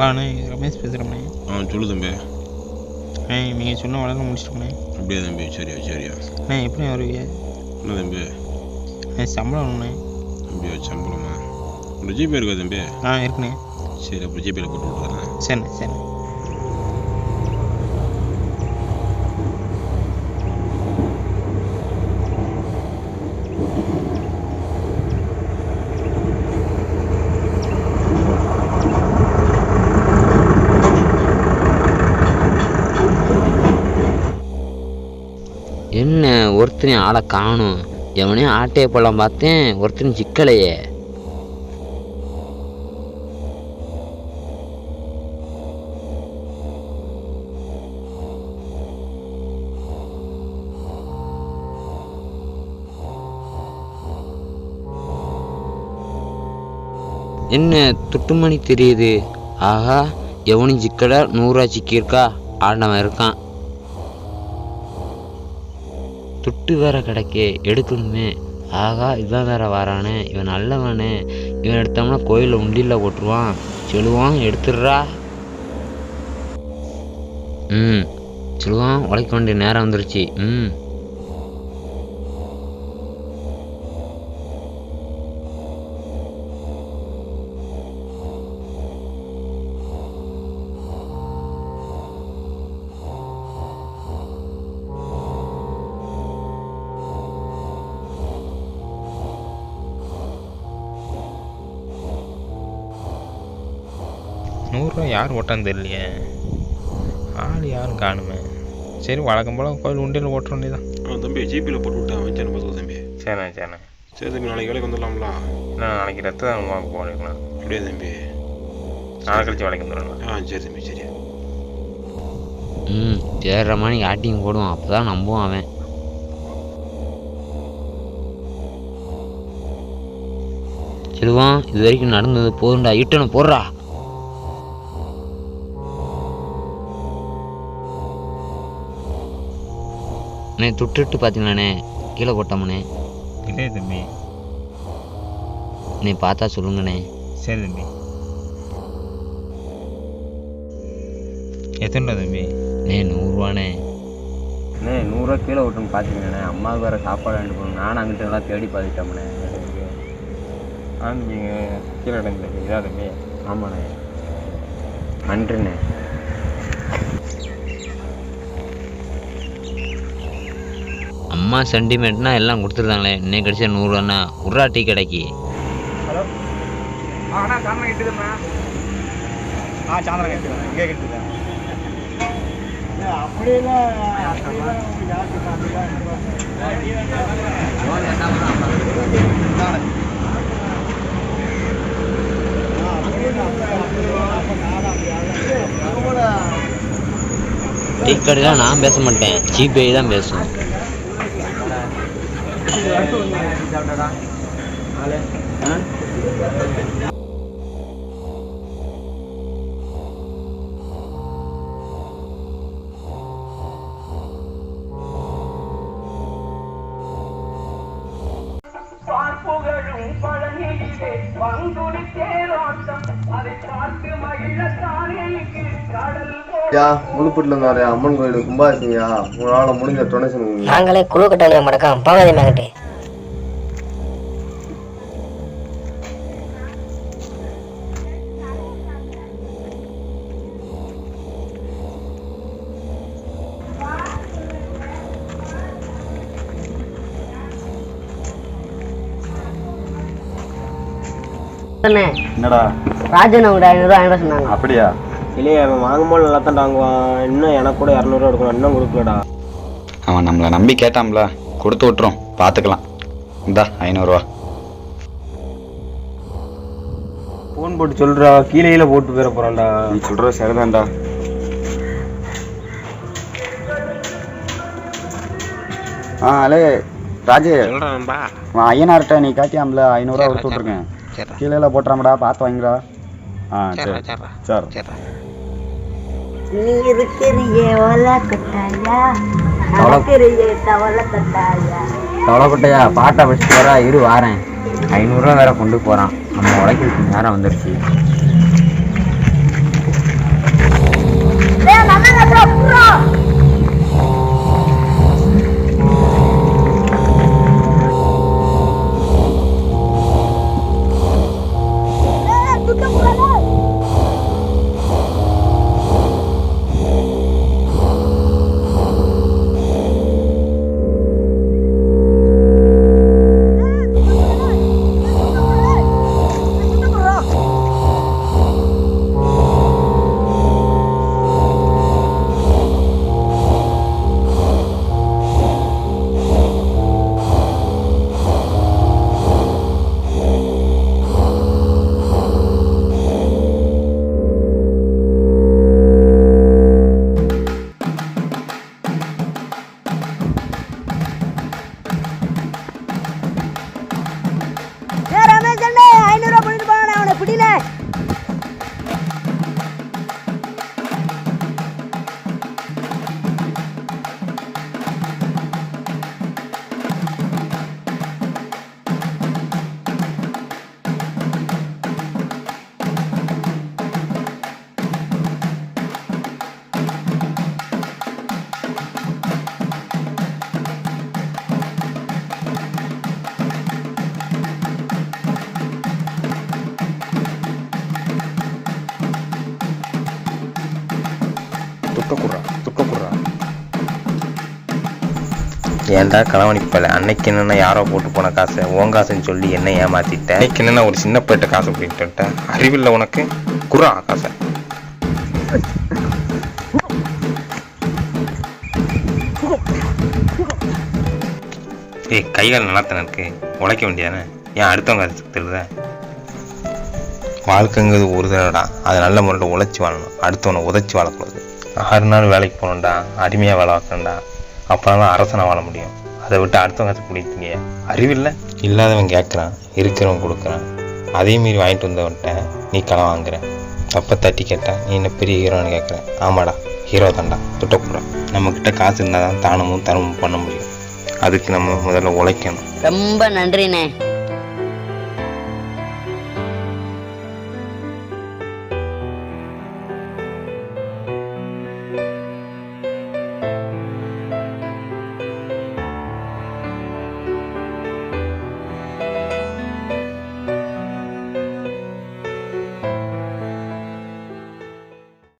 அண்ணே ரமேஷ் பேசுகிறேண்ணே. சொல்லு தம்பி. நீங்கள் சொன்ன வளர்ந்து முடிச்சிட்டோண்ணே. அப்படியா தம்பி? சரியா சரியா. எப்படி வருவீங்க? என்ன தம்பி? சம்பளம் ஒன்றுண்ணே. தம்பியா சம்பளமா? ஒரு ஜிபே இருக்கா தம்பி? இருக்குண்ணே. சரி, அப்புறம் ஜிபேயில் போட்டு விட்றேன். சரிண்ணே சரிண்ணே. என்ன ஒருத்தனையும் ஆளை காணும், எவனையும் ஆட்டையை போடலாம் பார்த்தேன், ஒருத்தனையும் சிக்கலையே. என்ன துட்டுமணி தெரியுது? ஆஹா, எவனும் சிக்கலை 100 சிக்கியிருக்கா, ஆண்டவன் இருக்கான். துட்டு வேற கிடைக்கே, எடுக்கணுமே. ஆகா, இவன் வேற வரானே, இவன் நல்லவனே, இவன் எடுத்தோம்னா கோயிலில் உண்டியில் போட்டுருவான். சொல்லுவான், எடுத்துடுறா. சொல்லுவான், உழைக்க வேண்டிய நேரம் வந்துருச்சு. ₹100 யார் ஓட்டான்னு தெரியலையே, ஆள் யாரும் காணுமே. சரி, வழக்கம் போல் கோயில் உண்டியில் ஓட்டுற வேண்டியதான். தம்பி ஜிபியில் போட்டு விட்டேன், வச்சேன் பார்த்துக்கோ தம்பி. சரிண்ணே சரிண்ணே. சரி தம்பி, நாளைக்கு வேலைக்கு வந்துடலாம்ல? நாளைக்கு ரத்தம் போனிருக்கலாம். அப்படியே தம்பி? நாளை கழிச்சு வேலைக்கு வந்துடலாம். சரி தம்பி சரி. தேடுற மாதிரி ஆட்டிங் போடுவான், அப்போதான் நம்புவான் அவன். சொல்லுவான், இது வரைக்கும் நடந்தது போதுண்டா, ஈட்டனை போடுறா. அண்ணே, துட்டு பார்த்தீங்களாண்ணே, கீழே போட்டோம்ண்ணே. இல்லை தம்பி. நீ பார்த்தா சொல்லுங்கண்ணே. சரி தம்பி. எத்தனை தம்பி? 100 அண்ணே 100 கீழே விட்டுன்னு பார்த்தீங்கண்ணே, அம்மாவுக்கு வேறு சாப்பாடு வாங்கிட்டு போகணும். நானும் அங்கிட்ட எல்லாம் தேடி பார்த்துட்டோம்ண்ணே. நீங்கள் கீழே இடங்க இதா தம்பி? ஆமாண்ணே, நன்றிண்ணே. அம்மா சென்டிமெண்ட்னா எல்லாம் கொடுத்துருந்தாங்களே, இன்னைக்கு கடிச்சா 100 உர்ரா டீ கடைக்கு. ஹலோ, அண்ணா சாயந்தரம் கிட்டுதுண்ணா. சாயந்தரம் கிட்டுதுண்ணா, இங்கே கிட்டுதேன். அப்படியெல்லாம் டீ கடையில் நான் பேச மாட்டேன், ஜிபே தான் பேசுவேன். முழுப்பூட்டில் இருந்தாரு அம்மன் கோயில் கும்பாசிங்கயா, உங்களால் முடிஞ்ச டொனேஷன். நாங்களே குழு கட்டளைய மறக்காம போகாதே மேகட்டே. என்னடா ராஜன் அவங்க 500 ரூபா சொன்னாங்க. அப்படியா? இல்லையே, அவன் வாங்கும்போது நல்லா தான் வாங்குவான். இன்னும் எனக்கு கூட 200 எடுக்கணும், இன்னும் கொடுக்கலடா. அவன் நம்மளை நம்பி கேட்டான்ல, கொடுத்து விட்டுரும், பார்த்துக்கலாம். இந்தா 500 ஃபோன் போட்டு சொல்றா, கீழே போட்டு போயிட போறான்டா. நீ சொல்ற சரிதான்டா. ஹலோ ராஜு, ஐயனார்கிட்ட நீ காட்டியாம்ல 500 கொடுத்து விட்ருக்கேன். கீழே போட்டுறாமடா, பார்த்து வாங்கிடா. சரி சரி. நீ இருக்கிறியே ஓலை கொட்டாயா, நடக்கிறியே தவளை கொட்டாயா. தவளை கொட்டையா, பாட்டை வச்சுட்டு வரா, இரு வாரேன். 500 ரூபா வேற கொண்டு போறான். நம்ம உழைக்கிறதுக்கு நேரம் வந்துருச்சு. துட்டக்குறா ஏன்டா களவணிப்பல அன்னைக்கு என்னென்ன யாரோ போட்டு போன காசை உன் காசுன்னு சொல்லி என்ன ஏமாத்திட்ட. அன்னைக்கு என்னென்ன ஒரு சின்ன போயிட்ட காசை போயிட்டு அறிவில்லை உனக்கு. குறா காசை. கைகால் நல்லாத்தானே இருக்கு, உழைக்க வேண்டியதானே, ஏன் அடுத்தவங்க திருத? வாழ்க்கைங்கிறது ஒரு தடவைடா, அதை நல்ல முறையில் உழைச்சி வாழணும், அடுத்தவனை உதைச்சி வாழக்கூடாது. 6 நாள் வேலைக்கு போகணுண்டா, அடிமையாக வேலை பார்க்கணுண்டா, அப்போதான் அரசனை வாழ முடியும். அதை விட்டு அடுத்தவங்க பிடித்தீங்க. அறிவில்லை, இல்லாதவன் கேட்குறான், இருக்கிறவன் கொடுக்குறான், அதே மீறி வாங்கிட்டு வந்தவன்ட்ட நீ களை வாங்குற. தப்பை தட்டி கேட்டா நீ என்ன பெரிய ஹீரோன்னு கேட்குற. ஆமாடா, ஹீரோ தான்டா, துட்டக்கூடாது. நம்மக்கிட்ட காசு இருந்தால் தான் தானமும் தனமும் பண்ண முடியும். அதுக்கு நம்ம முதல்ல உழைக்கணும். ரொம்ப நன்றிண்ணே.